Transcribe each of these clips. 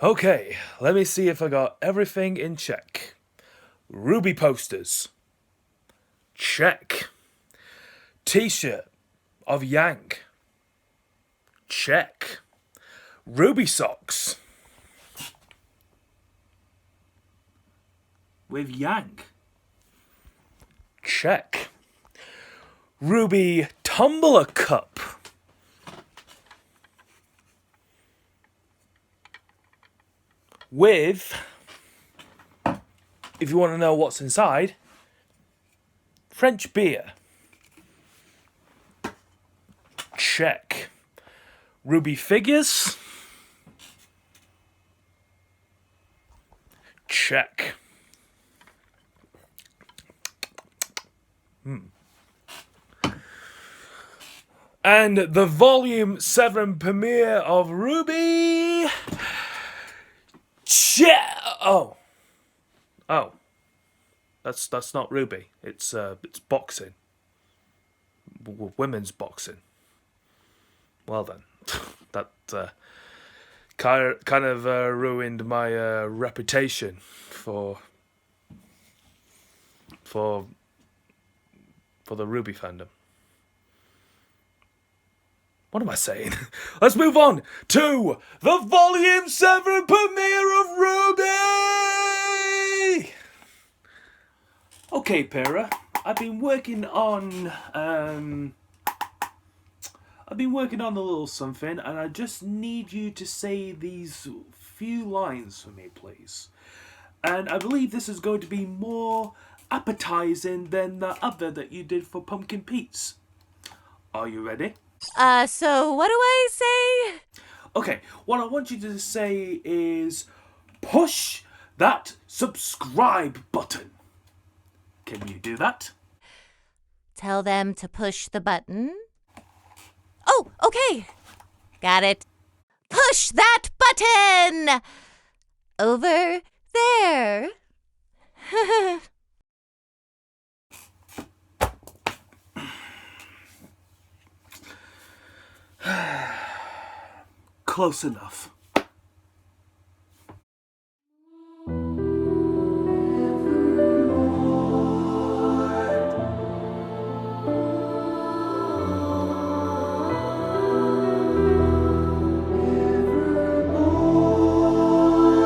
Okay, let me see if I got everything in check. RWBY posters. Check. T-shirt of Yank. Check. RWBY socks. With Yank. Check. RWBY tumbler cup. With, if you want to know what's inside, French beer. Check. RWBY figures. Check. And the Volume 7 premiere of RWBY. Oh. That's not RWBY. It's boxing. Women's boxing. Well then, that kind of ruined my reputation for the RWBY fandom. What am I saying? Let's move on to the Volume 7 premiere of RWBY! Okay, Pera, I've been working on a little something, and I just need you to say these few lines for me, please. And I believe this is going to be more appetizing than the other that you did for Pumpkin Pete's. Are you ready? So what do I say? Okay, what I want you to say is push that subscribe button. Can you do that? Tell them to push the button. Oh, okay. Got it. Push that button! Over there. Close enough.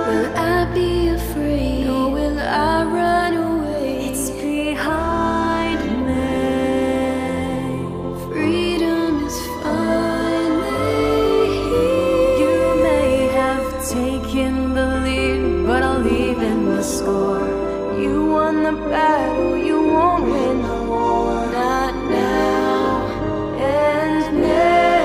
Will I be afraid or will I run away? It's behind me. Freedom is finally here. You may have taken the lead, but I'll leave in the score. You won the battle, you won't win the war. Not now and nevermore.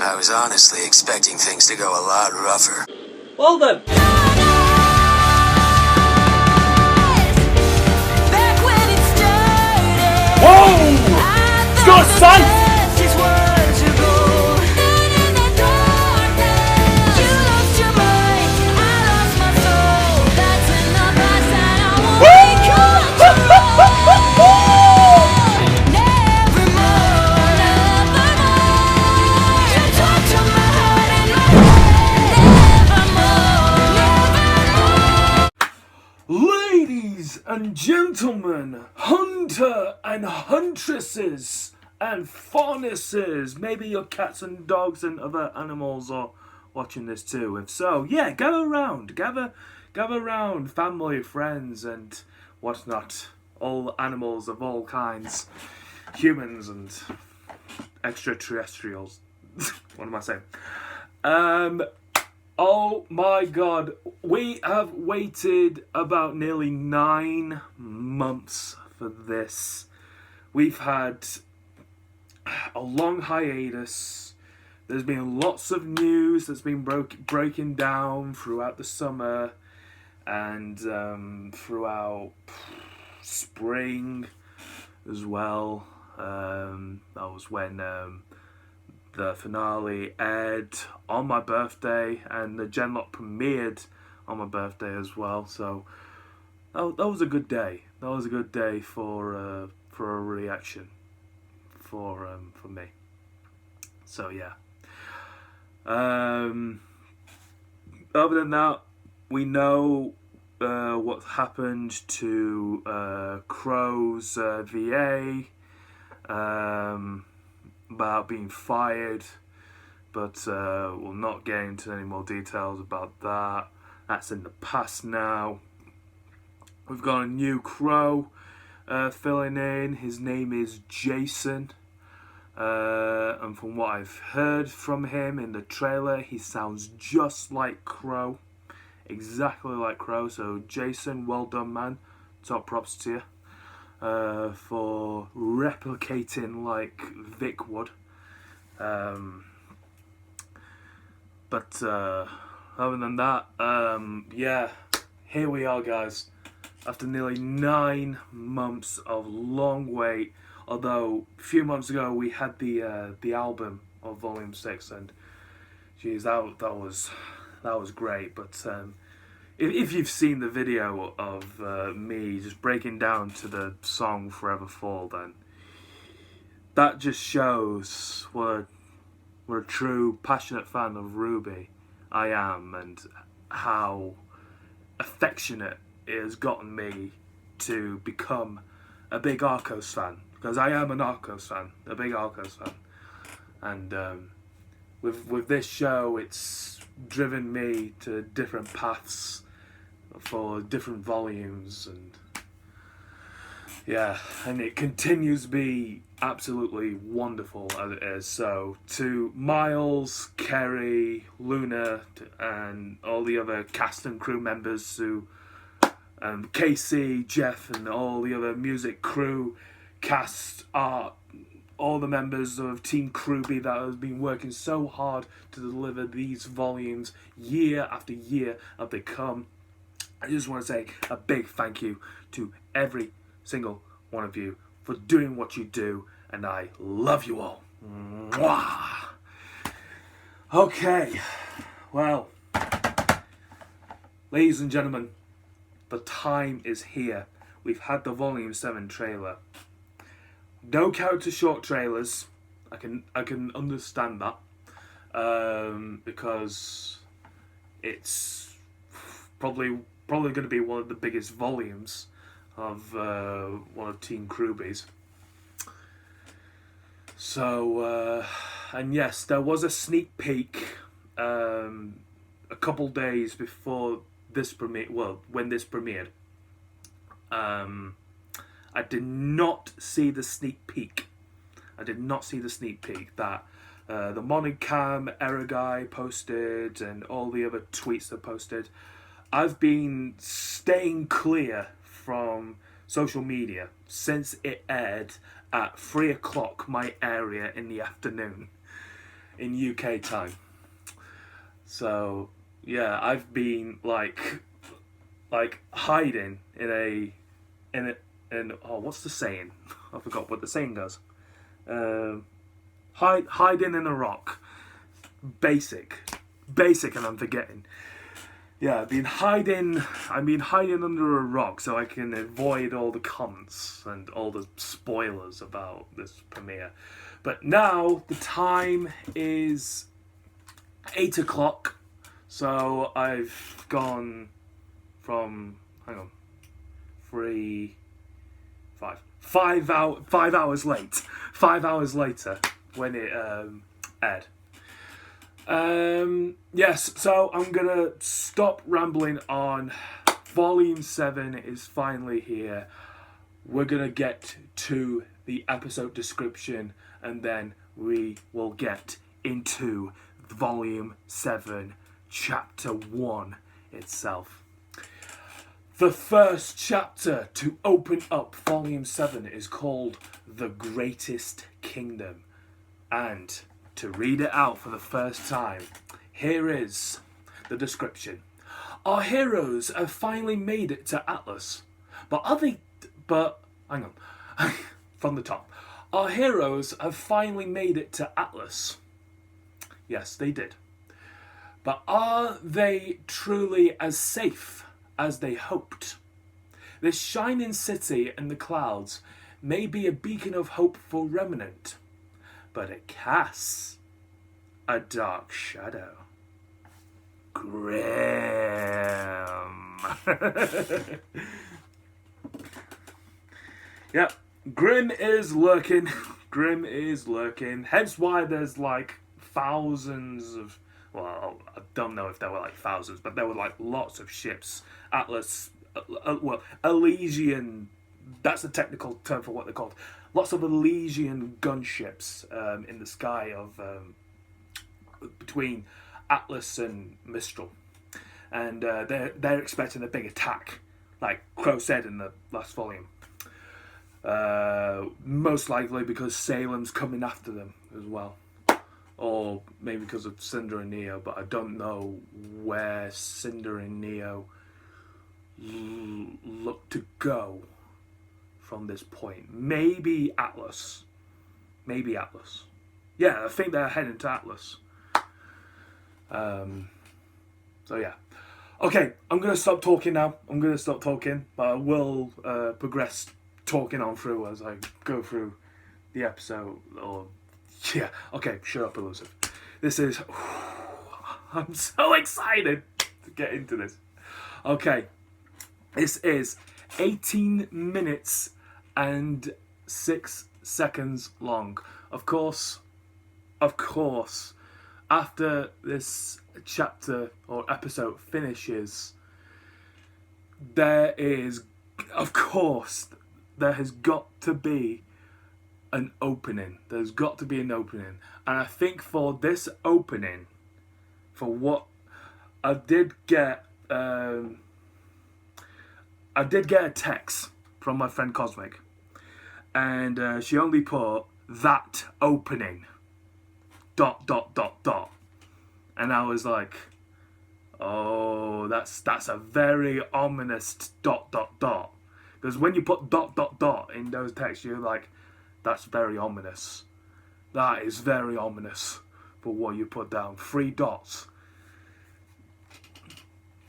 I was honestly expecting things to go a lot rougher. Well then. Back when it started, Whoa! It's got a sight! these words are gold. And in the darkness, you lost your mind, I lost my soul. That's when the past that I won't be control. Nevermore, nevermore. You talk to my heart and my head. Nevermore, nevermore. Ladies and gentlemen, hunter and huntresses and faunesses, maybe your cats and dogs and other animals are watching this too. If so, yeah, gather round, family, friends, and whatnot. All animals of all kinds, humans and extraterrestrials. What am I saying? Oh my god, we have waited about nearly 9 months for this. We've had a long hiatus. There's been lots of news that's been breaking down throughout the summer and throughout spring as well. That was when the finale aired on my birthday, and the Genlock premiered on my birthday as well. So that was a good day. That was a good day for a reaction for me. So yeah. Other than that, we know what happened to Crow's VA, about being fired, but we'll not get into any more details about that. That's in the past now. We've got a new Crow filling in. His name is Jason. And from what I've heard from him in the trailer, he sounds just like Crow. Exactly like Crow. So Jason, well done, man. Top props to you for replicating like Vic would. But other than that, yeah, here we are, guys. After nearly 9 months of long wait, although a few months ago we had the album of Volume 6, and geez, that was great. But if you've seen the video of me just breaking down to the song Forever Fall, then that just shows what a true passionate fan of RWBY I am, and how affectionate it has gotten me to become a big Arcos fan, because I am an Arcos fan, a big Arcos fan, and with this show, it's driven me to different paths for different volumes, and yeah, and it continues to be absolutely wonderful as it is. So to Miles, Kerry, Luna, and all the other cast and crew members who, Casey, Jeff, and all the other music crew, cast, art, all the members of Team RWBY that have been working so hard to deliver these volumes year after year as they come. I just want to say a big thank you to every single one of you for doing what you do, and I love you all. Mwah! Okay, well, ladies and gentlemen, the time is here. We've had the Volume 7 trailer. No character short trailers. I can understand that, because it's probably going to be one of the biggest volumes of one of Team RWBY's. So, and yes, there was a sneak peek a couple days before this premiere. Well, when this premiered, I did not see the sneak peek. I did not see the sneak peek that the Monicam error guy posted and all the other tweets that posted. I've been staying clear from social media since it aired at 3 o'clock my area in the afternoon in UK time. So yeah, I've been like hiding in what's the saying? I forgot what the saying goes. Hiding in a rock. Basic, and I'm forgetting. Yeah, I've been hiding under a rock so I can avoid all the comments and all the spoilers about this premiere. But now the time is 8 o'clock, so I've gone from, 5 hours late. 5 hours later when it aired. Yes, so I'm gonna stop rambling on. Volume 7 is finally here. We're gonna get to the episode description, and then we will get into Volume 7, Chapter 1 itself. The first chapter to open up Volume 7 is called The Greatest Kingdom. And to read it out for the first time, here is the description. Our heroes have finally made it to Atlas. Hang on. From the top. Our heroes have finally made it to Atlas. Yes, they did. But are they truly as safe as they hoped? This shining city in the clouds may be a beacon of hope for Remnant, but it casts a dark shadow. Grim. Yep, Grim is lurking. Grim is lurking. Hence why there's like thousands of, well, I don't know if there were like thousands, but there were like lots of ships. Atlas, well, Elysian, that's the technical term for what they're called. Lots of Elysian gunships in the sky of between Atlas and Mistral. And they're expecting a big attack, like Crow said in the last volume. Most likely because Salem's coming after them as well. Or maybe because of Cinder and Neo, but I don't know where Cinder and Neo look to go from this point. Maybe Atlas. Yeah, I think they're heading to Atlas. So yeah. Okay, I'm going to stop talking now. But I will progress talking on through as I go through the episode. Yeah, okay, shut up, Elusive. This is... I'm so excited to get into this. Okay, this is 18 minutes and 6 seconds long. Of course, after this chapter or episode finishes, there has got to be an opening. There's got to be an opening. And I think for this opening, for what I did get a text from my friend Cosmic, and she only put that opening ... And I was like, oh, that's a very ominous ... Because when you put ... in those texts, you're like, that's very ominous. That is very ominous for what you put down. 3 dots.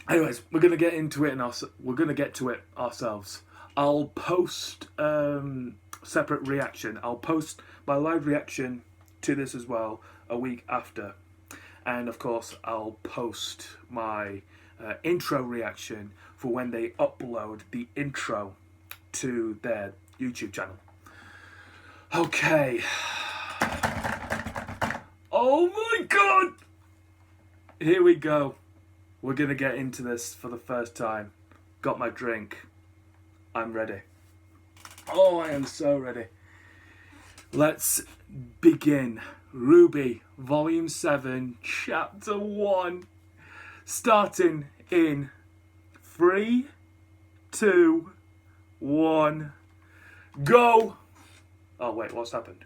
Anyways, we're gonna get into it, and we're gonna get to it ourselves. I'll post separate reaction. I'll post my live reaction to this as well a week after, and of course I'll post my intro reaction for when they upload the intro to their YouTube channel. Okay. Oh my god! Here we go. We're gonna get into this for the first time. Got my drink. I'm ready. Oh, I am so ready. Let's begin. RWBY, Volume 7, Chapter 1. Starting in 3, 2, 1, go! Oh, wait, what's happened?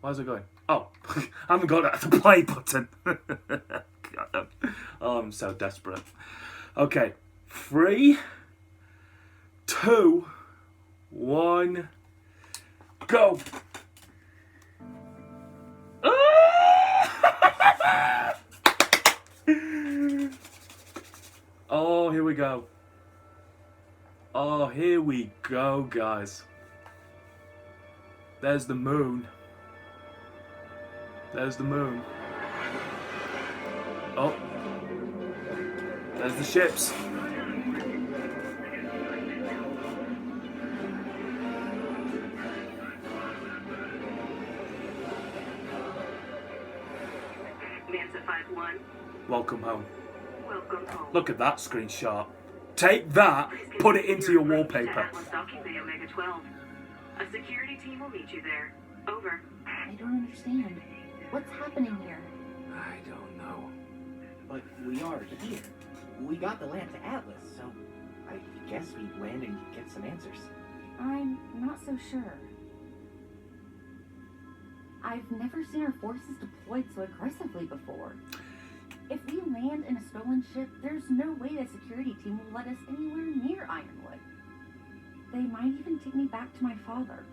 Why is it going? Oh, I haven't got the play button. Oh, I'm so desperate. Okay, 3, 2, 1, go! Oh, here we go. Oh, here we go, guys. There's the moon. There's the moon. Oh. There's the ships. Mantle 5-1. Welcome home. Welcome home. Look at that screenshot. Take that, put it into your wallpaper. Atlas docking bay Omega 12. A security team will meet you there. Over. I don't understand. What's happening here? I don't know. But we are here. We got the land to Atlas, so I guess we land and get some answers. I'm not so sure. I've never seen our forces deployed so aggressively before. If we land in a stolen ship, there's no way the security team will let us anywhere near Ironwood. They might even take me back to my father.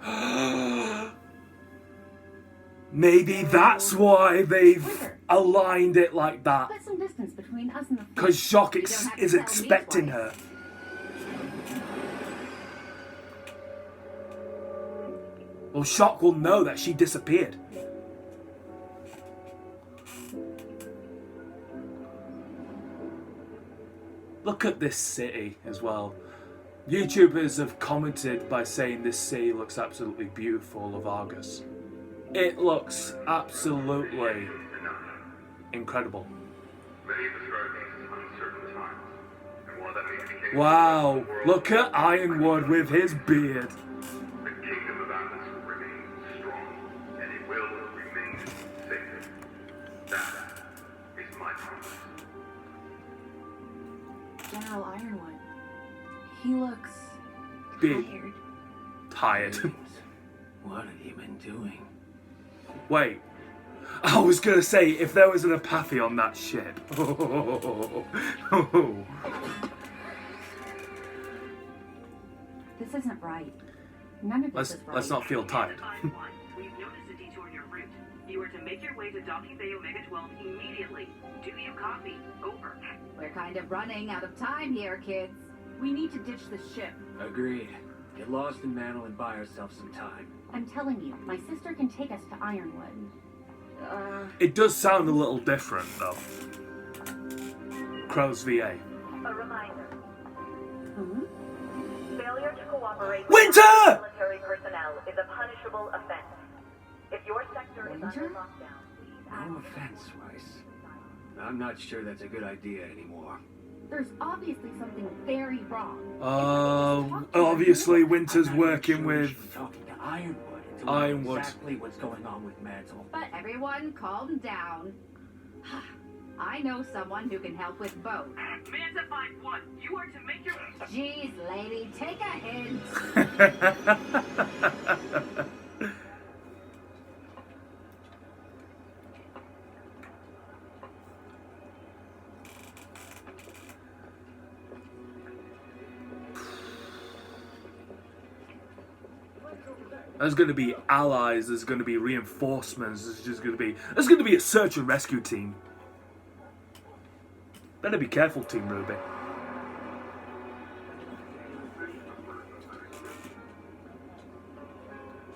Maybe that's why they've aligned it like that. Put some distance between us and the Because Shock You don't have to is tell me expecting twice. her. Well, Shock will know that she disappeared. Look at this city as well. YouTubers have commented by saying this city looks absolutely beautiful of Argus. It looks absolutely incredible. Wow, look at Ironwood with his beard. The kingdom of Atlas will remain strong, and it will remain safe. That is my promise. General Ironwood. He looks Big. tired. Tired. What have you been doing? Wait. I was gonna say, if there was an apathy on that ship. This isn't right. None of this is right. Let's not feel tired. We've noticed a detour in your route. You are to make your way to Docking Bay Omega 12 immediately. Do you copy? Over. We're kind of running out of time here, kids. We need to ditch the ship. Agreed. Get lost in Mantle and buy ourselves some time. I'm telling you, my sister can take us to Ironwood. It does sound a little different, though. Crow's VA. A reminder. Hmm? Failure to cooperate Winter! with military personnel is a punishable offense. If your sector is under lockdown, please act No offense, Rice. I'm not sure that's a good idea anymore. There's obviously something very wrong. Obviously Winter's working with Talking to Ironwood. To know Ironwood. Exactly what's going on with Mantle. But everyone calm down. I know someone who can help with both. Manta 5-1, you are to make your... Jeez, lady, take a hint. There's going to be allies, there's going to be reinforcements, there's going to be a search and rescue team. Better be careful, Team Ruby.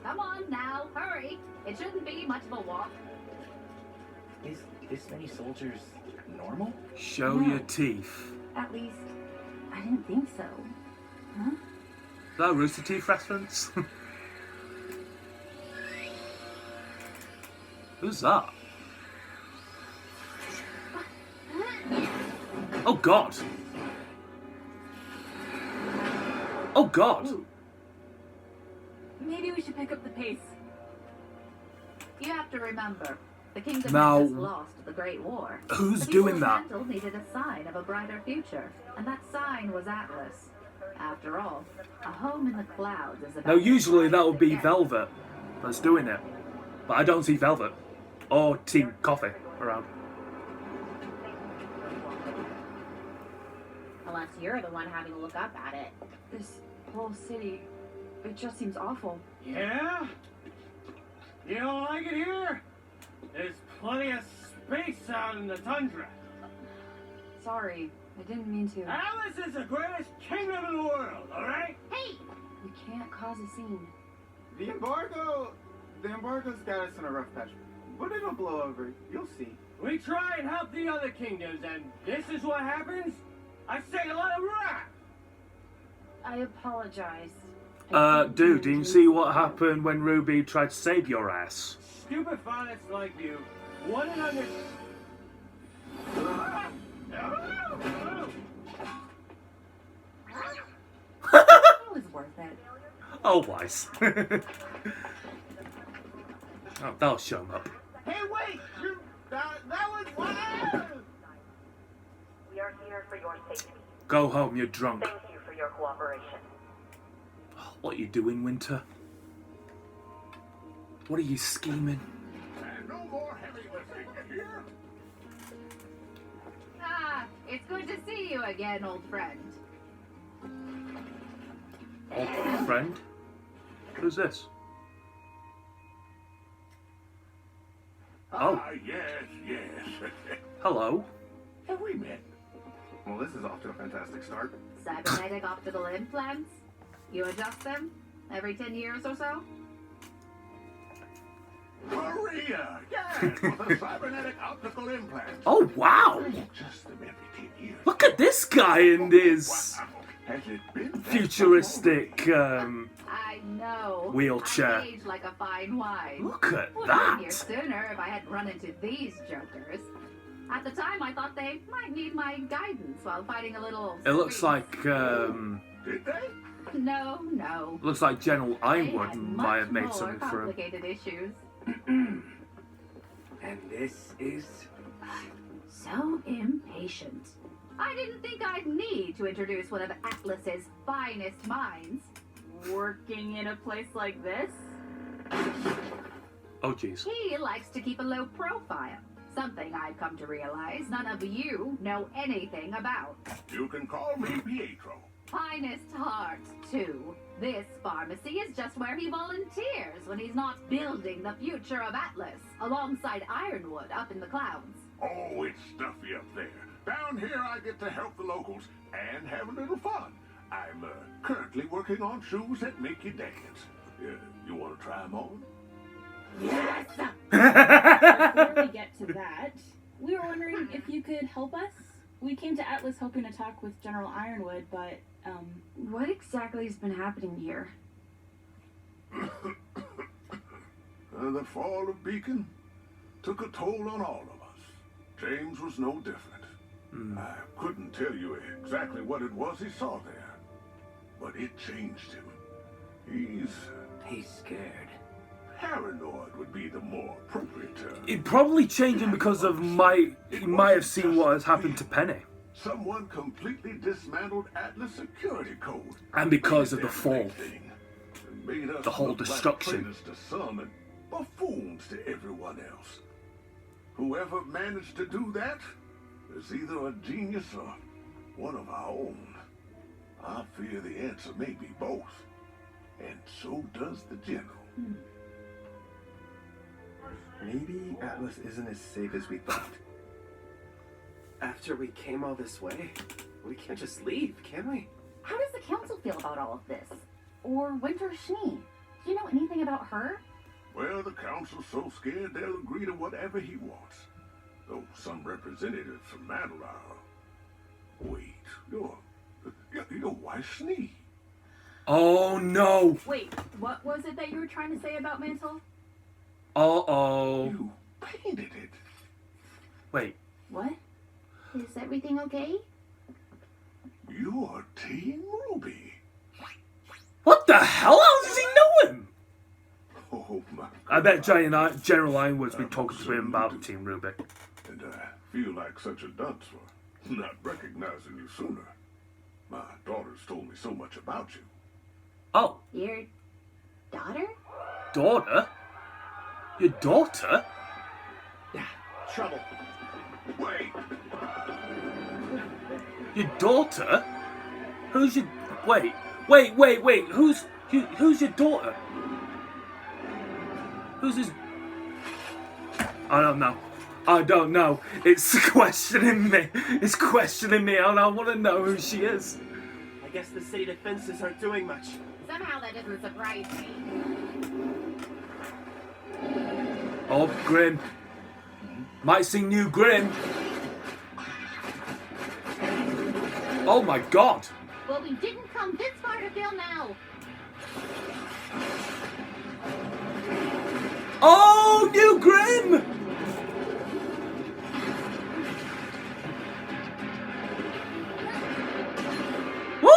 Come on now, hurry. It shouldn't be much of a walk. Is this many soldiers normal? Show No. your teeth. At least, I didn't think so. Huh? Is that a Rooster Teeth reference? Who's that? Oh God! Oh God! Maybe we should pick up the pace. You have to remember, the kingdom Now- has just lost the Great War. Who's The people doing of that? Mantle needed a sign of a brighter future, and that sign was Atlas. After all, a home in the clouds is about Now usually that would be again. Velvet that's doing it. But I don't see Velvet. Or Team Coffee around. Unless you're the one having to look up at it. This whole city, it just seems awful. Yeah? You don't like it here? There's plenty of space out in the tundra. Sorry, I didn't mean to. Atlas is the greatest kingdom in the world, alright? Hey! We can't cause a scene. The embargo's got us in a rough patch, but it'll blow over. You'll see. We try and help the other kingdoms, and this is what happens? I say a lot of rap! I apologize. Dude, did you see what happened when Ruby tried to save your ass? Stupid phonics like you wouldn't understand. It was worth it. Oh, wise. Oh, that'll show him up. Hey, wait! That was wild! We are here for your safety. Go home, you're drunk. Thank you for your cooperation. What are you doing, Winter? What are you scheming? And no more heavy lifting here. Ah, it's good to see you again, old friend. Old friend? Who's this? Oh, Yes. hello. Have we met? Well, this is off to a fantastic start. Cybernetic optical implants? You adjust them every 10 years or so? idea. Yes, with a cybernetic optical implant. Oh, wow. Just them every 10 years. Look at this guy in his Has it been that futuristic I know. wheelchair. I age like a fine wine. Look at Would have been here that. sooner if I hadn't run into these jokers. At the time, I thought they might need my guidance while fighting a little. It looks street. like Did they? No. looks like General They Ironwood had might have much made more something for him. complicated issues. And this is... So impatient. I didn't think I'd need to introduce one of Atlas's finest minds. Working in a place like this? Oh, jeez. He likes to keep a low profile. Something I've come to realize none of you know anything about. You can call me Pietro. Finest heart, too. This pharmacy is just where he volunteers when he's not building the future of Atlas, alongside Ironwood up in the clouds. Oh, it's stuffy up there. Down here, I get to help the locals and have a little fun. I'm currently working on shoes that make you dance. You want to try them on? Yes! Before we get to that, we were wondering if you could help us. We came to Atlas hoping to talk with General Ironwood, but, What exactly has been happening here? The fall of Beacon took a toll on all of us. James was no different. I couldn't tell you exactly what it was he saw there, but it changed him. He's scared. Paranoid would be the more appropriate term. It probably changed him because of he might have seen what has happened to Penny. Someone completely dismantled Atlas security code. And because of the fall. Made us The whole look like destruction. traitors to some and buffoons to everyone else. Whoever managed to do that is either a genius or one of our own. I fear the answer may be both. And so does the general. Maybe Atlas isn't as safe as we thought. After we came all this way, we can't just leave, can we? how does the council feel about all of this? Or Winter Schnee? Do you know anything about her? Well, the council's so scared they'll agree to whatever he wants. Though some representatives from Mantle are... Wait, your wife Schnee. Oh, no. Wait, what was it that you were trying to say about Mantle? Uh-oh. You painted it. Wait. What? Is everything okay? You're Team Ruby. What the hell? How does he know him? Oh, my... I bet General Ironwood's been talking to him about Team RWBY. And I feel like such a dunce for not recognizing you sooner. My daughter's told me so much about you. Oh. Your daughter? Daughter? Your daughter? Trouble. Wait! Your daughter? Who's your... Wait. Who's your daughter? Who's his... I don't know. It's questioning me. And I want to know who she is. I guess the city defenses aren't doing much. Somehow that doesn't surprise me. Oh, Grim. Might see new Grim. Oh my god. Well, we didn't come this far to film now. Oh, new Grim! Woo!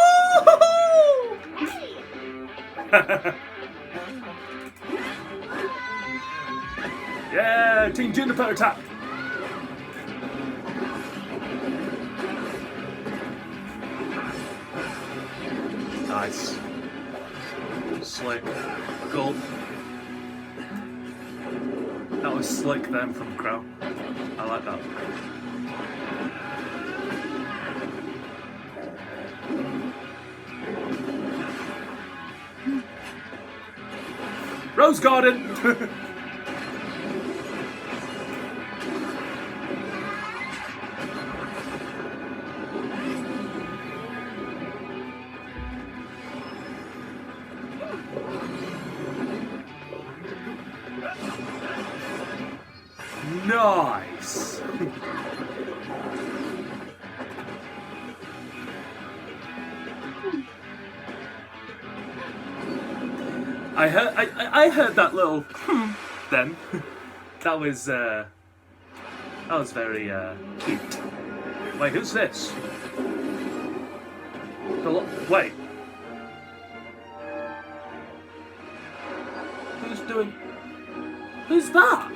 Yeah, Team JNPR attack. Nice. Slick. Gulp. That was slick then from Crow. I like that. Rose Garden! Nice. I heard that little then. That was very cute. Wait, who's this? Wait. Who's that?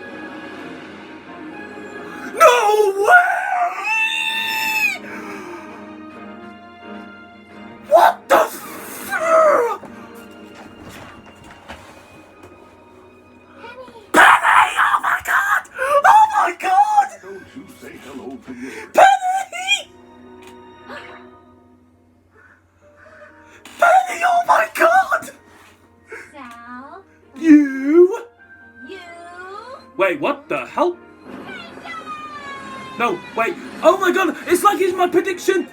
No way! What the Penny! Oh my god! Oh my god! Don't you say hello to me. Penny! Penny, oh my god! Sal? You? You? Wait, what the hell? No, wait. Oh my god, it's like it's my prediction.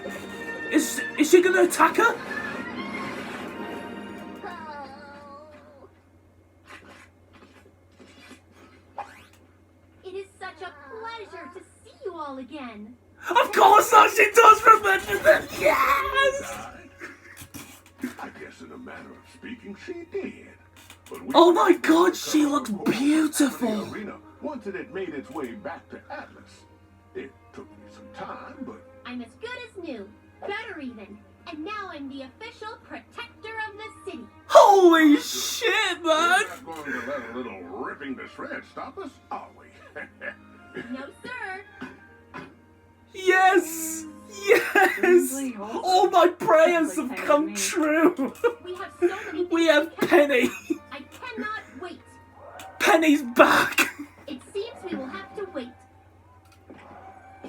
Is she gonna attack her? It is such a pleasure to see you all again. Of course not, she does remember them. Yes! I guess in a manner of speaking, she did. But Oh my god, she looks beautiful. The arena once it had made its way back to Atlas. It took me some time, but I'm as good as new. Better even. And now I'm the official protector of the city. Holy shit, man! we're not going to let a little ripping to shreds stop us, are we? No, sir. Yes! Yes! All my prayers have come true. We have so many things We have Penny. I cannot wait. Penny's back. It seems we will have to wait.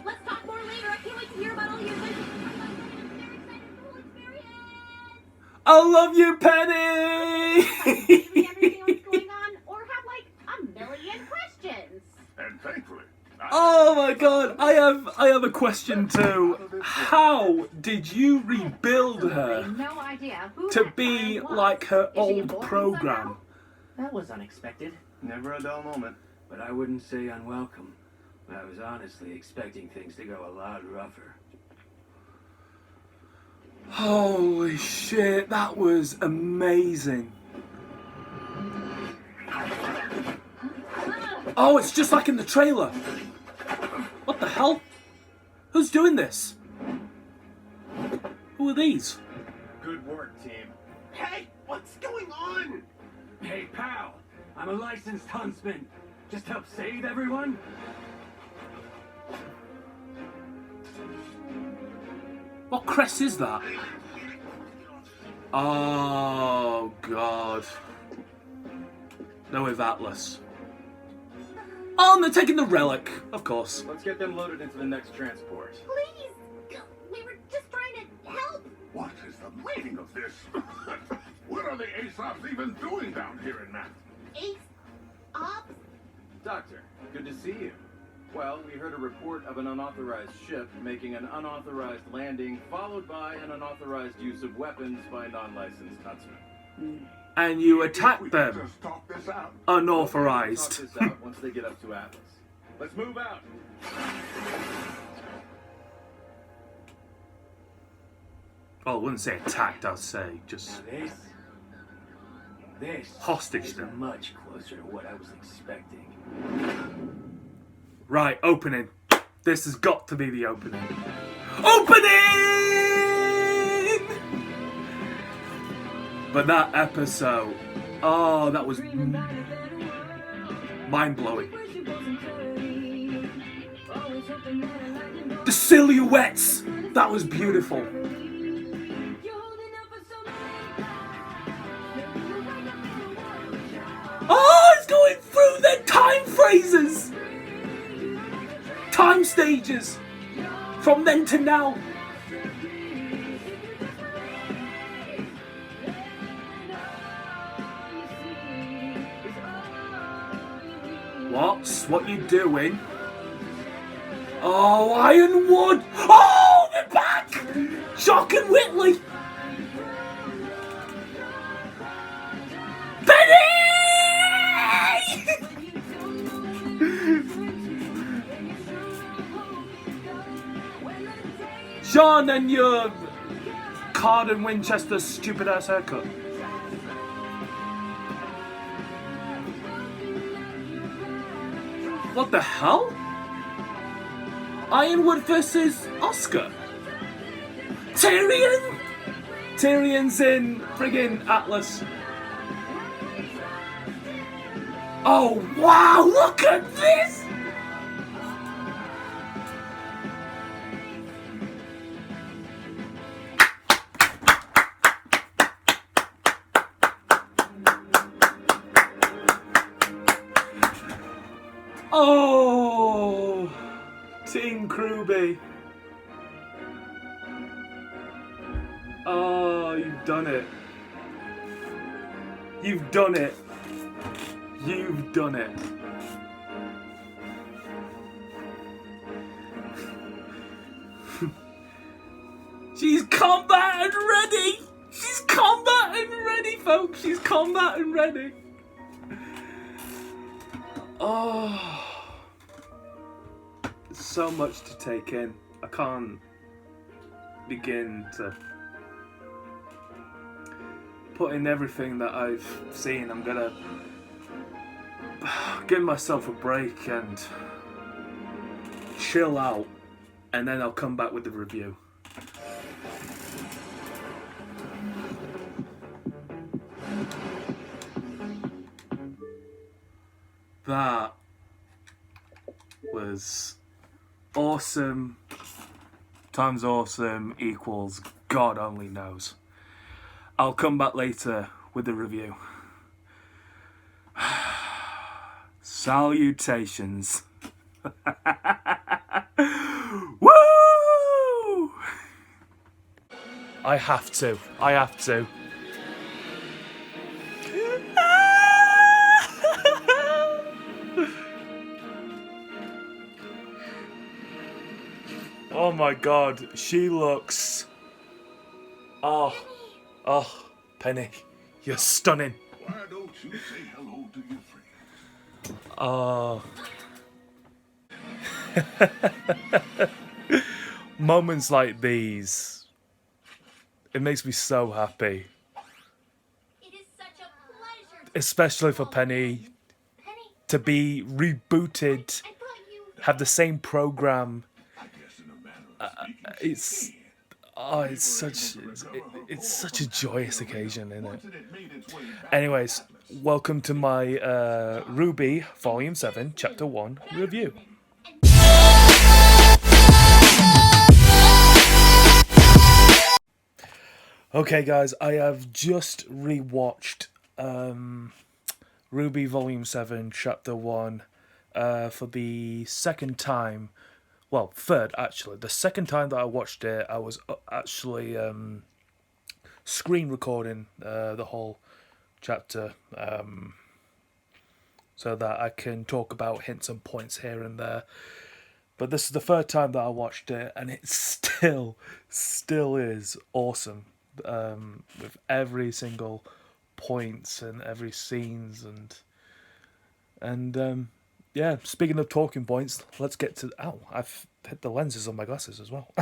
Let's talk more later. I can't wait to hear about all your adventures. I'm very excited for the whole experience. I love you, Penny. Do we understand what's going on, or have like a million questions? And thankfully, Oh my god, I have a question too. How did you rebuild her No idea who to that be guy was. like her Is he a old boy program? That was unexpected. Never a dull moment, but I wouldn't say unwelcome. I was honestly expecting things to go a lot rougher. Holy shit, that was amazing. Oh, it's just like in the trailer. What the hell? Who's doing this? Who are these? Good work, team. Hey, what's going on? Hey, pal. I'm a licensed huntsman. Just help save everyone. What crest is that? Oh, God. No, with Atlas. Oh, and they're taking the relic, of course. Let's get them loaded into the next transport. Please! We were just trying to help! what is the meaning of this? What are the Aesops even doing down here in Mantle? Ace? Ops? Doctor, good to see you. Well, we heard a report of an unauthorized ship making an unauthorized landing, followed by an unauthorized use of weapons by non-licensed huntsmen. And you attack We them. can just talk this out. Unauthorized. Talk this out once they get up to Atlas. Let's move out. Well, I wouldn't say attacked, I'd say just This hostage is them. much closer to what I was expecting. Right, opening. This has got to be the opening. Opening! But that episode, oh, that was mind-blowing. The silhouettes, that was beautiful. Oh, it's going through the time phrases, time stages, from then to now. What you doing? Oh, Ironwood! Oh, they're back! Jock and Whitley! Penny! John and your Card and Winchester stupid ass haircut. What the hell? Ironwood versus Oscar. Tyrion? Tyrion's in friggin' Atlas. Oh wow, look at this! Oh, Team RWBY. Oh, you've done it. You've done it. You've done it. She's combat and ready. She's combat and ready, folks. She's combat and ready. Oh, there's so much to take in. I can't begin to put in everything that I've seen. I'm gonna give myself a break and chill out, and then I'll come back with the review. That was awesome times awesome equals God only knows. I'll come back later with the review. Salutations. Woo! I have to. Oh my God, she looks... Oh, Penny, you're stunning. Why don't you say hello to your friends? Oh. Moments like these, it makes me so happy. It is such a pleasure. Especially for Penny to be rebooted, have the same program. It's such a joyous occasion, isn't it? Anyways, welcome to my RWBY Volume 7, Chapter 1 review. Okay, guys, I have just rewatched RWBY Volume 7, Chapter 1 for the second time. Well, third, actually. The second time that I watched it, I was actually screen recording the whole chapter so that I can talk about hints and points here and there. But this is the third time that I watched it, and it still is awesome with every single points and every scenes and yeah, speaking of talking points, let's get to... Ow, I've hit the lenses on my glasses as well.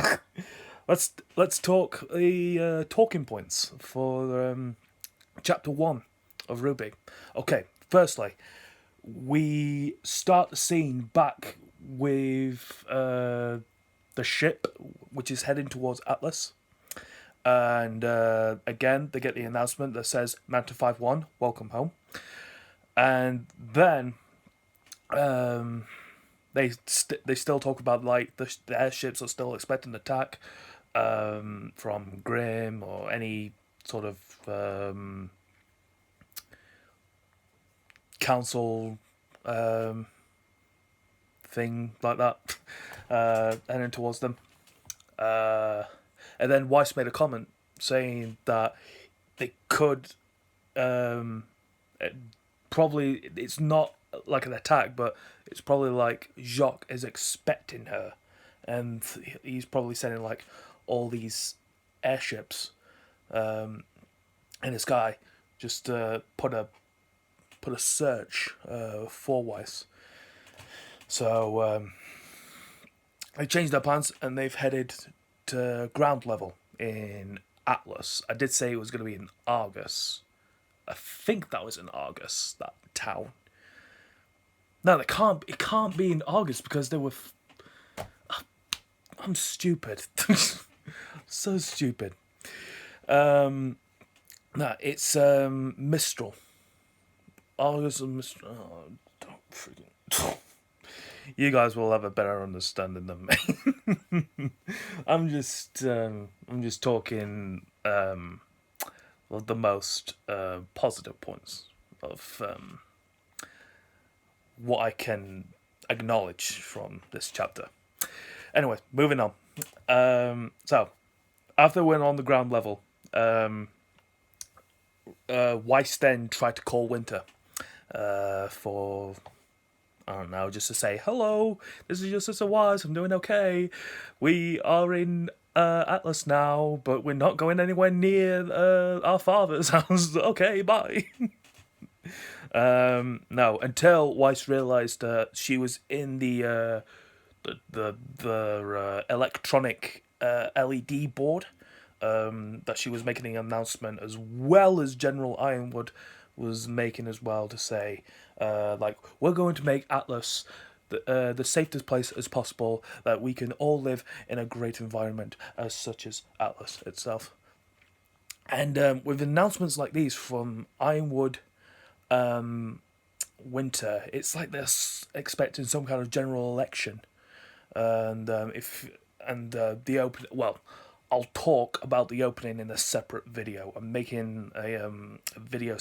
Let's talk the talking points for Chapter 1 of RWBY. Okay, firstly, we start the scene back with the ship, which is heading towards Atlas. And again, they get the announcement that says, Mantle 5-1, welcome home. And then... they still talk about like the airships are still expecting an attack from Grimm or any sort of council thing like that heading towards them. And then Weiss made a comment saying that they could probably, it's not like an attack, but it's probably like Jacques is expecting her, and he's probably sending like all these airships in the sky just to put a search for Weiss. So they changed their plans and they've headed ground level in Atlas. I did say it was going to be in Argus. I think that was in Argus, that town. No, it can't be in Argus because they were... I'm stupid. So stupid. No, it's Mistral. Argus and Mistral. Oh, don't freaking... You guys will have a better understanding than me. I'm just talking the most positive points of what I can acknowledge from this chapter. Anyway, moving on. So, after we went on the ground level, Weiss then tried to call Winter for, I don't know, just to say, hello, this is your sister Weiss, I'm doing okay. We are in Atlas now, but we're not going anywhere near our father's house. Okay, bye. No, until Weiss realised she was in the electronic LED board, that she was making an announcement, as well as General Ironwood was making as well, to say, like, we're going to make Atlas the safest place as possible, that we can all live in a great environment as such as Atlas itself. And with announcements like these from Ironwood, Winter, it's like they're expecting some kind of general election. And the open, well, I'll talk about the opening in a separate video. I'm making a video,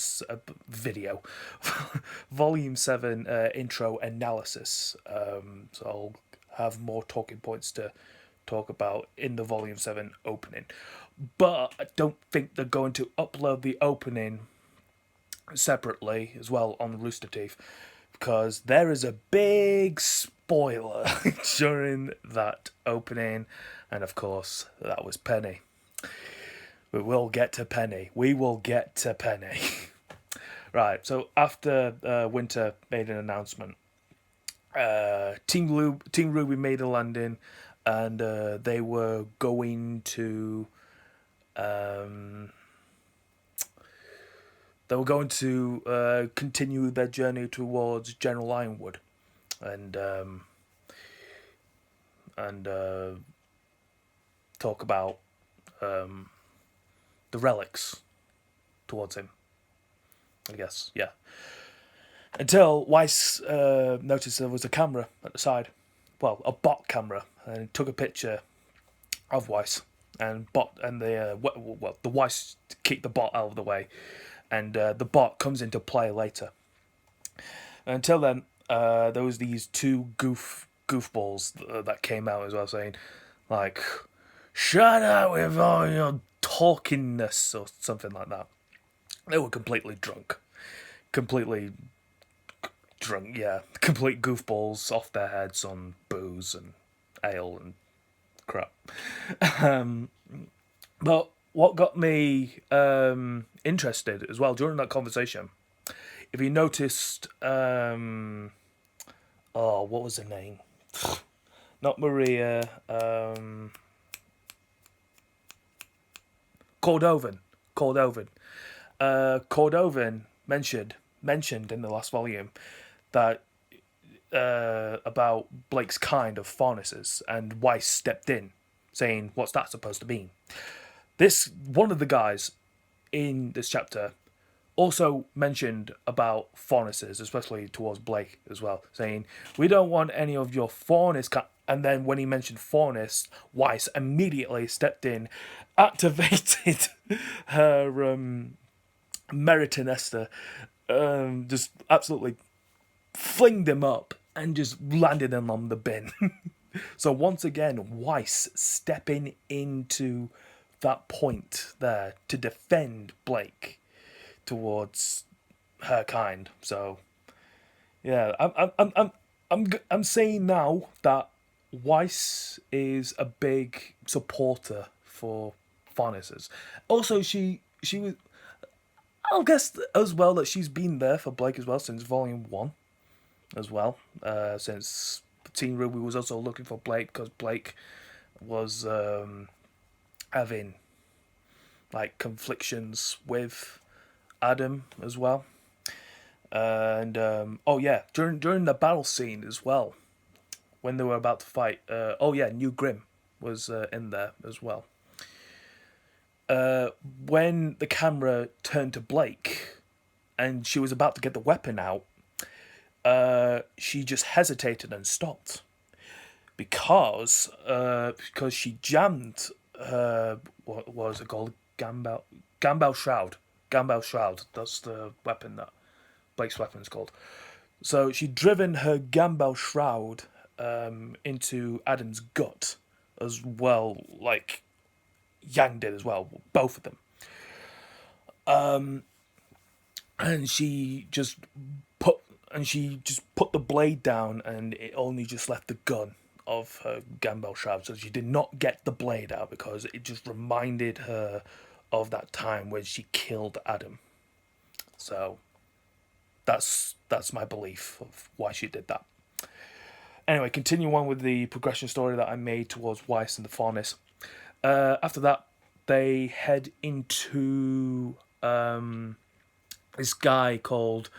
Volume 7 intro analysis. So I'll have more talking points to talk about in the Volume 7 opening. But I don't think they're going to upload the opening separately as well on Rooster Teeth, because there is a big spoiler during that opening, and of course that was Penny. We will get to Penny. Right, so after Winter made an announcement, Team RWBY made a landing, and they were going to continue their journey towards General Ironwood, and talk about the relics towards him, I guess, yeah. Until Weiss noticed there was a camera at the side, well, a bot camera, and took a picture of Weiss, and the Weiss kicked the bot out of the way, and the bot comes into play later. Until then, there was these two goofballs that came out as well, saying, like, shut up with all your talkingness, or something like that. They were completely drunk, yeah, complete goofballs off their heads on booze and ale and crap. But what got me interested as well during that conversation, if you noticed, what was her name? Not Maria. Cordovan. Cordovan mentioned in the last volume that about Blake's kind of furnaces, and Weiss stepped in, saying, "What's that supposed to mean?" One of the guys in this chapter also mentioned about furnaces, especially towards Blake as well, saying, "We don't want any of your furnace." And then when he mentioned furnace, Weiss immediately stepped in, activated her Meriton Esther, just absolutely flinged him up and just landed him on the bin. So once again, Weiss stepping into that point there to defend Blake towards her kind. So yeah, I'm saying now that Weiss is a big supporter for furnaces. Also, she was, I'll guess as well that she's been there for Blake as well since Volume 1 as well, since Team RWBY was also looking for Blake, because Blake was having like conflictions with Adam as well. And oh yeah, during the battle scene as well, when they were about to fight, New Grimm was in there as well. When the camera turned to Blake and she was about to get the weapon out, she just hesitated and stopped because she jammed what was it called? Gambel Shroud. Gambel Shroud. That's the weapon that Blake's weapon is called. So she'd driven her Gambel Shroud into Adam's gut as well, like Yang did as well, both of them. And she just put the blade down, and it only just left the gun of her Gambel Shroud. So she did not get the blade out because it just reminded her of that time when she killed Adam. So that's my belief of why she did that. Anyway, continue on with the progression story that I made towards Weiss and the Furnace. After that, they head into this guy called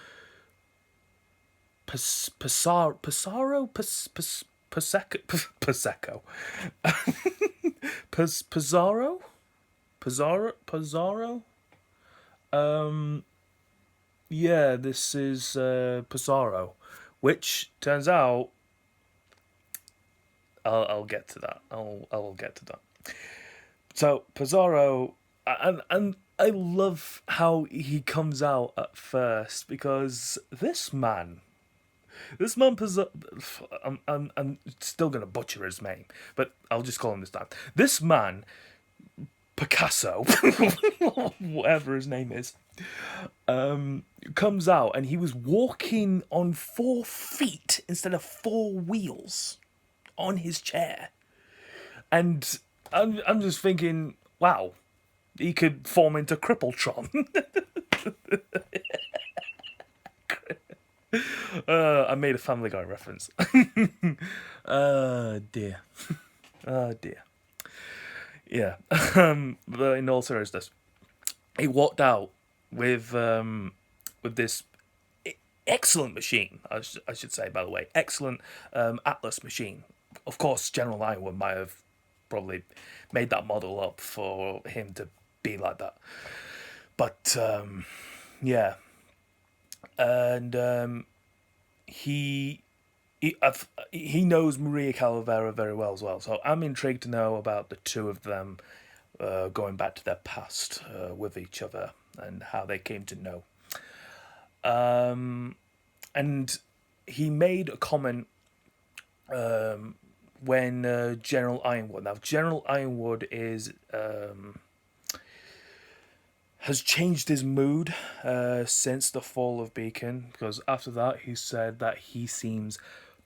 Pasaro. Yeah, this is Pizarro, which turns out I'll get to that. I'll get to that. So Pizarro, and I love how he comes out at first, because this man Pizarro, I'm still gonna butcher his name, but I'll just call him this time. This man, Picasso, whatever his name is, comes out, and he was walking on 4 feet instead of 4 wheels on his chair, and I'm just thinking, wow, he could form into Crippletron. I made a Family Guy reference. Oh dear. Oh dear. Yeah. But in all seriousness, he walked out with this excellent machine. I should say, by the way, excellent Atlas machine. Of course, General Ironwood might have probably made that model up for him to be like that. But yeah, and he knows Maria Calavera very well as well. So I'm intrigued to know about the two of them going back to their past with each other and how they came to know. And he made a comment when General Ironwood. Now, General Ironwood has changed his mood since the fall of Beacon, because after that he said that he seems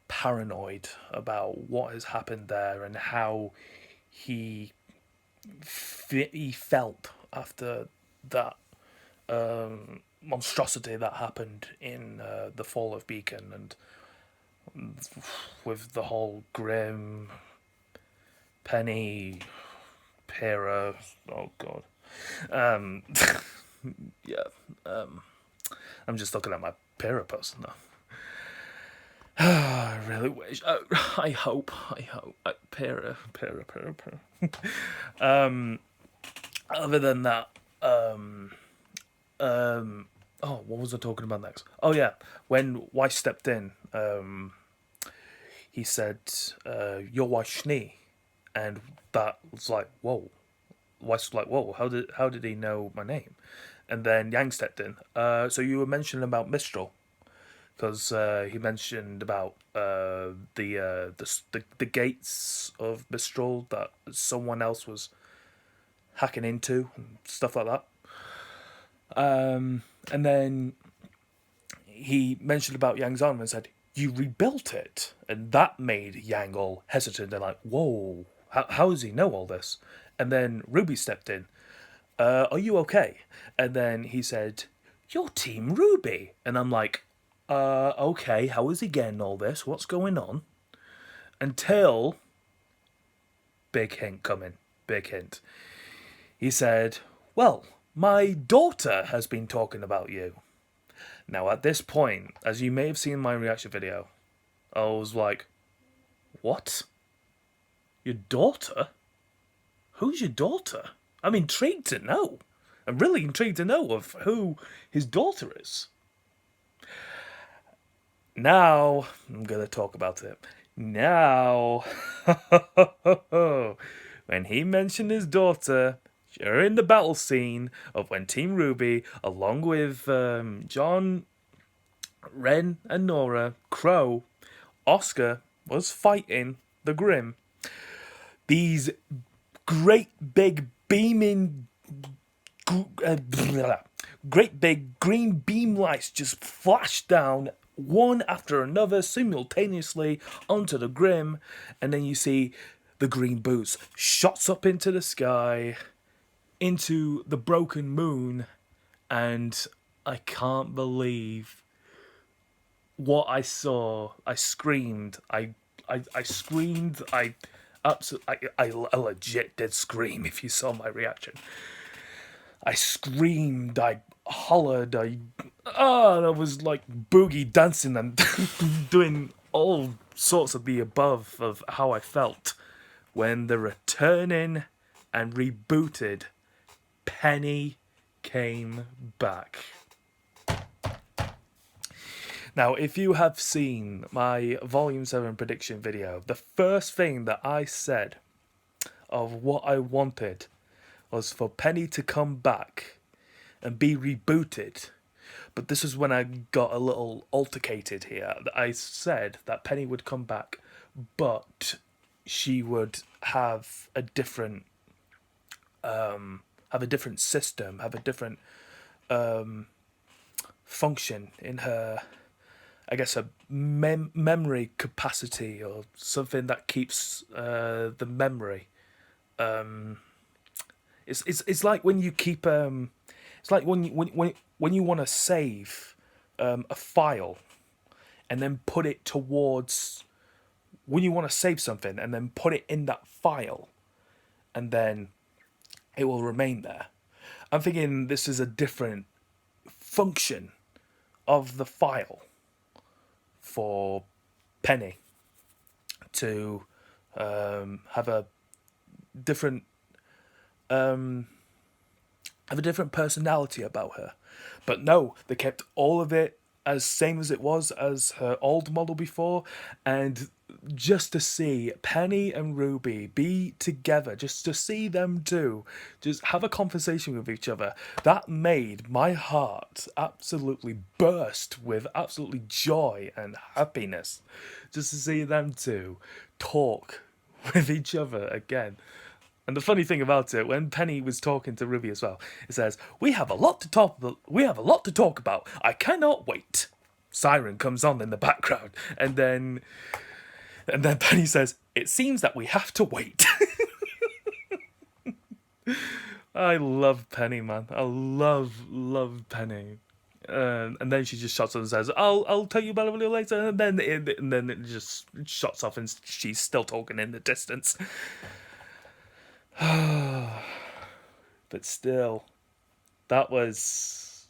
paranoid about what has happened there and how he felt after that monstrosity that happened in the fall of Beacon, and with the whole Grimm, Penny, Pyrrha, oh god. Yeah. I'm just looking at my Pyrrha post now. I really wish. I hope. Pyrrha. Other than that, what was I talking about next? Oh yeah, when Weiss stepped in, he said, "You're Weiss Schnee," and that was like, whoa. Weiss was like, whoa, how did he know my name? And then Yang stepped in. So you were mentioning about Mistral, because he mentioned about the gates of Mistral that someone else was hacking into and stuff like that. And then he mentioned about Yang's arm and said, "You rebuilt it," and that made Yang all hesitant. They're like, "Whoa, how does he know all this?" And then Ruby stepped in. Are you okay? And then he said, "You're Team Ruby." And I'm like, okay, how is he getting all this? What's going on? Until, big hint coming, big hint. he said, "Well, my daughter has been talking about you." Now, at this point, as you may have seen in my reaction video, I was like, "What? Your daughter? Who's your daughter?" I'm intrigued to know. I'm really intrigued to know of who his daughter is. Now, I'm going to talk about it. Now, when he mentioned his daughter during the battle scene of when Team RWBY, along with John, Ren, and Nora, Crow, Oscar, was fighting the Grimm, these great big beaming, great big green beam lights just flashed down one after another simultaneously onto the Grimm, and then you see the green boots shots up into the sky, into the broken moon, and I can't believe what I saw. I screamed. I screamed. I legit did scream if you saw my reaction. I screamed, I hollered, I was like boogie dancing and doing all sorts of the above of how I felt when the returning and rebooted Penny came back. Now, if you have seen my Volume 7 prediction video, the first thing that I said of what I wanted was for Penny to come back and be rebooted. But this is when I got a little altercated here. I said that Penny would come back, but she would have a different system, have a different function in her, I guess, a memory capacity or something that keeps the memory. It's like when you keep it's like when you want to save a file and then put it towards when you want to save something and then put it in that file and then it will remain there. I'm thinking this is a different function of the file for Penny to have a different personality about her. But no, they kept all of it as same as it was as her old model before, and just to see Penny and RWBY be together, just to see them two just have a conversation with each other, that made my heart absolutely burst with absolutely joy and happiness, just to see them two talk with each other again. And the funny thing about it, when Penny was talking to RWBY as well, it says, we have a lot to talk about. I cannot wait." Siren comes on in the background, and then Penny says, "It seems that we have to wait." I love Penny, man. I love Penny. And then she just shuts off and says, "I'll tell you about it a little later." And then it just shuts off, and she's still talking in the distance. But still, that was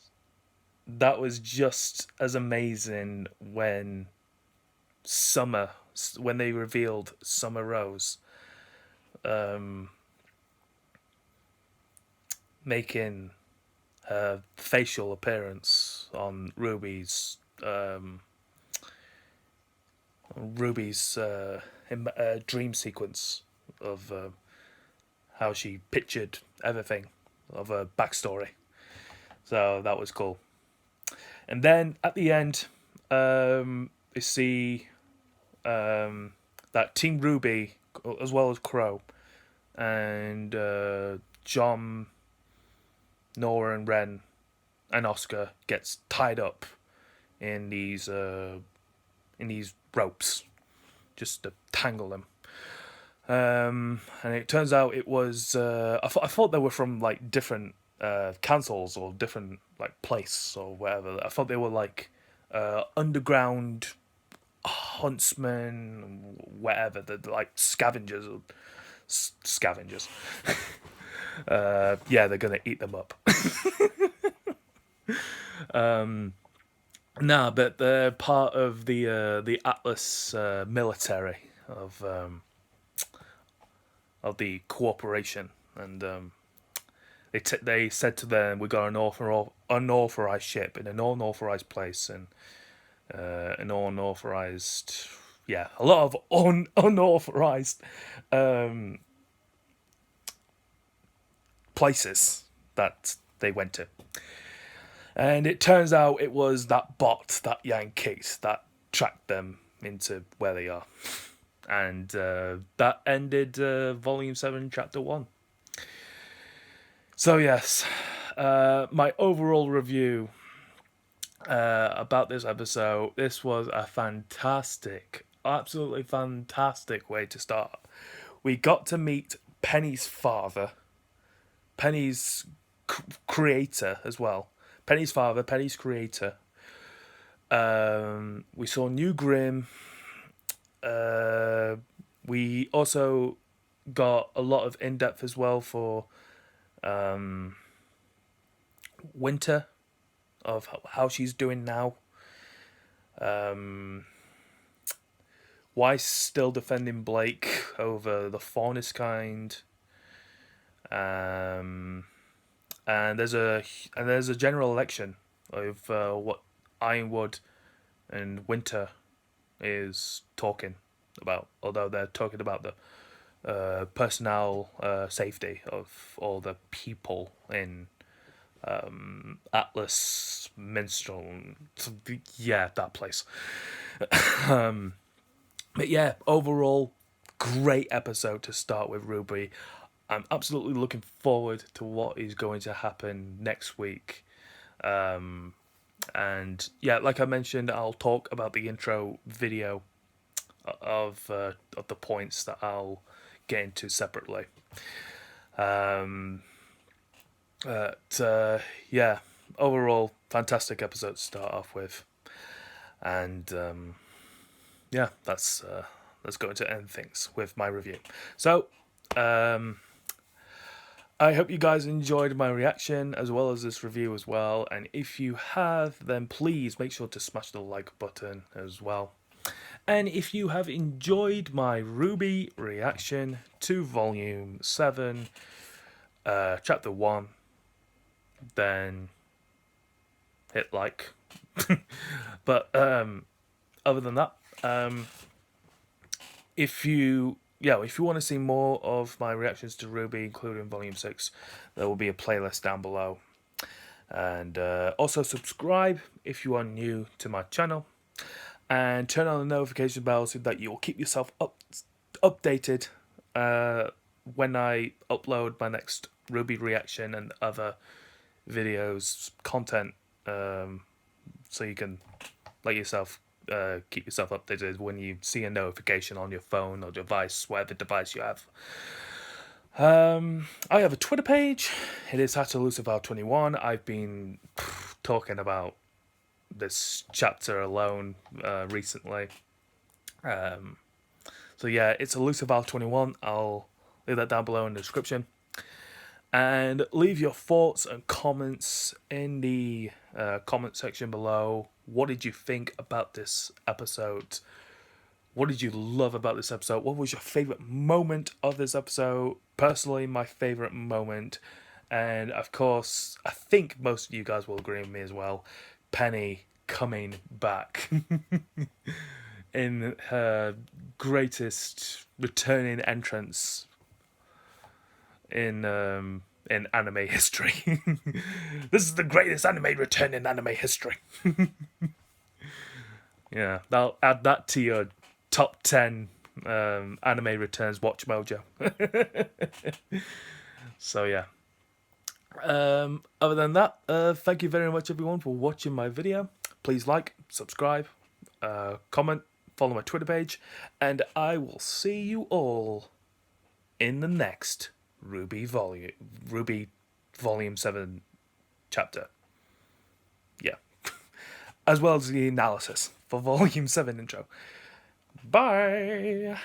just as amazing when they revealed Summer Rose making her facial appearance on RWBY's dream sequence of how she pictured everything of her backstory. So that was cool. And then at the end, you see that Team RWBY, as well as Crow, and John, Nora, and Ren, and Oscar gets tied up in these ropes, just to tangle them. And it turns out it was I thought they were from like different councils or different like place or whatever. I thought they were like underground huntsmen, whatever, the like scavengers. yeah, they're gonna eat them up. No, but they're part of the Atlas military of the cooperation, and they said to them, "We got an unauthorized ship in an unauthorized place, and an unauthorized, yeah, a lot of unauthorized places that they went to." And it turns out it was that bot, that Yankees, that tracked them into where they are. And that ended Volume 7, Chapter 1. So yes, my overall review about this episode, this was a fantastic, absolutely fantastic way to start. We got to meet Penny's father, Penny's creator as well. Penny's father, Penny's creator. We saw New Grimm. We also got a lot of in-depth as well for Winter, of how she's doing now. Why still defending Blake over the Faunus kind. And there's a general election of what Ironwood and Winter is talking about, although they're talking about the personnel safety of all the people in Atlas Minstrel. Yeah, that place. But yeah, overall, great episode to start with RWBY. I'm absolutely looking forward to what is going to happen next week. And yeah, like I mentioned, I'll talk about the intro video of the points that I'll get into separately. Yeah, overall, fantastic episode to start off with. And yeah, that's going to end things with my review. So, I hope you guys enjoyed my reaction as well as this review as well. And if you have, then please make sure to smash the like button as well. And if you have enjoyed my RWBY reaction to Volume 7, Chapter 1, then hit like. But other than that, if you want to see more of my reactions to RWBY, including Volume 6, there will be a playlist down below. And also subscribe if you are new to my channel. And turn on the notification bell so that you will keep yourself updated when I upload my next RWBY reaction and other videos, content, so you can let yourself keep yourself updated when you see a notification on your phone or device, whatever device you have. I have a Twitter page. It is @ElusiveR21. I've been talking about this chapter alone recently. So yeah, it's ElusiveR21. I'll leave that down below in the description. And leave your thoughts and comments in the comment section below. What did you think about this episode? What did you love about this episode? What was your favourite moment of this episode? Personally, my favourite moment. And of course, I think most of you guys will agree with me as well. Penny coming back in her greatest returning entrance in anime history. This is the greatest anime return in anime history. Yeah, I'll add that to your top 10 anime returns watch mojo. So yeah. Other than that, thank you very much everyone for watching my video. Please like, subscribe, comment, follow my Twitter page, and I will see you all in the next RWBY Volume 7 chapter. Yeah. As well as the analysis for Volume 7 intro. Bye!